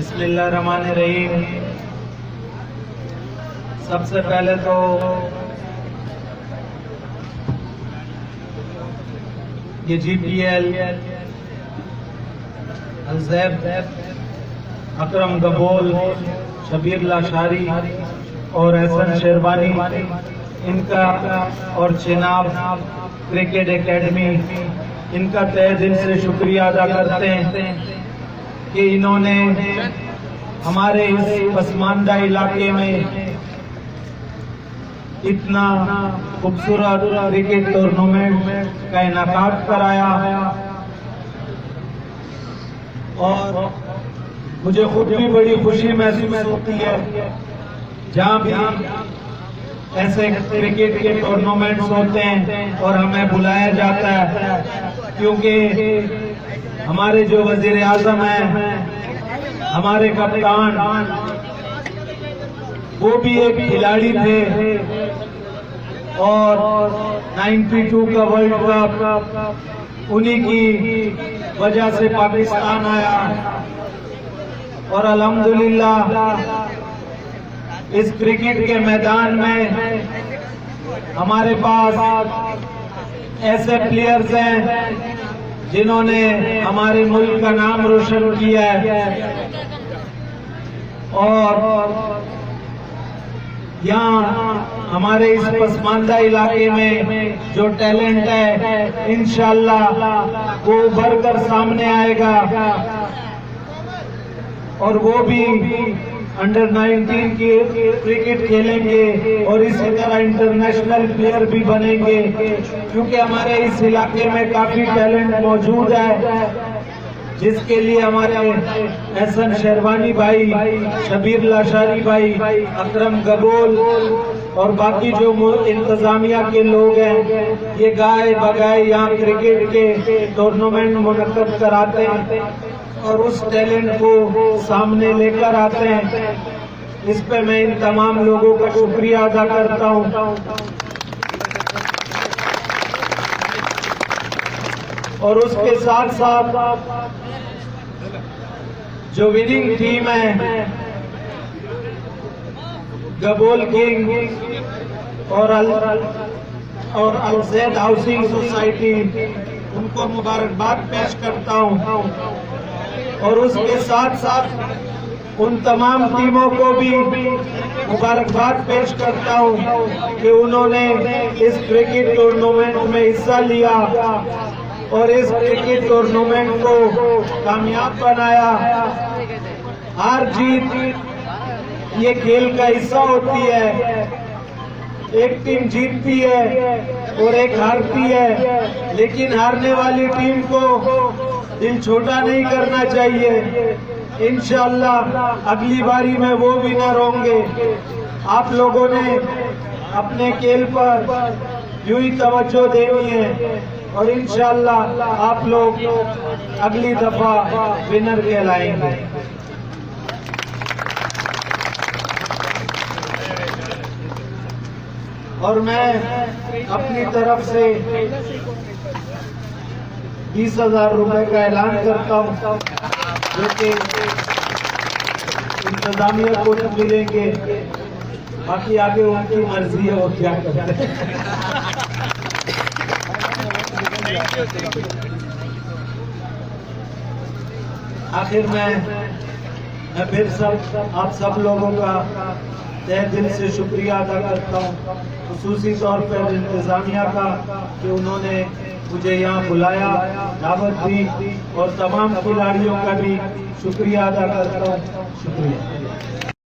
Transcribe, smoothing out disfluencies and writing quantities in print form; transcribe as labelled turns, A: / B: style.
A: बिस्मिल्लाहिर्रहमानिर्रहीम। सबसे पहले तो ये GPL अलज़ैब अकरम गबोल, शबीर लाशारी और एहसन शेरवानी इनका और चेनाब क्रिकेट एकेडमी इनका तहे दिल से शुक्रिया अदा करते हैं कि इन्होंने हमारे इस पसमानदा इलाके में इतना खूबसूरत क्रिकेट टूर्नामेंट का इनाकाद कराया और मुझे खुद भी बड़ी खुशी महसूस होती है जहाँ भी ऐसे क्रिकेट के टूर्नामेंट्स होते हैं और हमें बुलाया जाता है, क्योंकि हमारे जो वजीर आजम हैं, हमारे कप्तान, वो भी एक खिलाड़ी थे और 92 का वर्ल्ड कप उन्हीं की वजह से पाकिस्तान आया और अल्हम्दुलिल्लाह इस क्रिकेट के मैदान में हमारे पास ऐसे प्लेयर्स हैं जिन्होंने हमारे मुल्क का नाम रोशन किया है और यहाँ हमारे इस पसमानदा इलाके में जो टैलेंट है इंशाअल्लाह वो उभर कर सामने आएगा और वो भी अंडर 19 के क्रिकेट खेलेंगे और इसी तरह इंटरनेशनल प्लेयर भी बनेंगे, क्योंकि हमारे इस इलाके में काफी टैलेंट मौजूद है, जिसके लिए हमारे एहसन शेरवानी भाई, शबीर लाशारी भाई, अकरम गबोल और बाकी जो इंतजामिया के लोग हैं ये गाय बगाए यहाँ क्रिकेट के टूर्नामेंट मुनक्कद कराते हैं और उस टैलेंट को सामने लेकर आते हैं। इस पे मैं इन तमाम लोगों का शुक्रिया अदा करता हूँ और उसके साथ साथ जो विनिंग टीम है गबोल किंग और अलज़ैब हाउसिंग सोसाइटी, उनको मुबारकबाद पेश करता हूँ और उसके साथ साथ उन तमाम टीमों को भी मुबारकबाद पेश करता हूँ कि उन्होंने इस क्रिकेट टूर्नामेंट में हिस्सा लिया और इस क्रिकेट टूर्नामेंट को कामयाब बनाया। हार जीत ये खेल का हिस्सा होती है, एक टीम जीतती है और एक हारती है, लेकिन हारने वाली टीम को दिल छोटा नहीं करना चाहिए। इंशाअल्लाह अगली बारी में वो विनर होंगे। आप लोगों ने अपने खेल पर यूं ही तवज्जो देनी है और इंशाअल्लाह आप लोग अगली दफा विनर कहलाएंगे। और मैं अपनी तरफ से 20,000 रुपए का ऐलान करता हूँ जो कि इंतजामिया को मिलेंगे, बाकी आगे उनकी मर्जी है वो क्या करते हैं। आखिर मैं फिर आप सब लोगों का तहे दिल से शुक्रिया अदा करता हूँ, खुसूसी तौर पर इंतजामिया का कि उन्होंने मुझे यहाँ बुलाया, दावत दी और तमाम खिलाड़ियों का भी शुक्रिया अदा करता हूँ। शुक्रिया।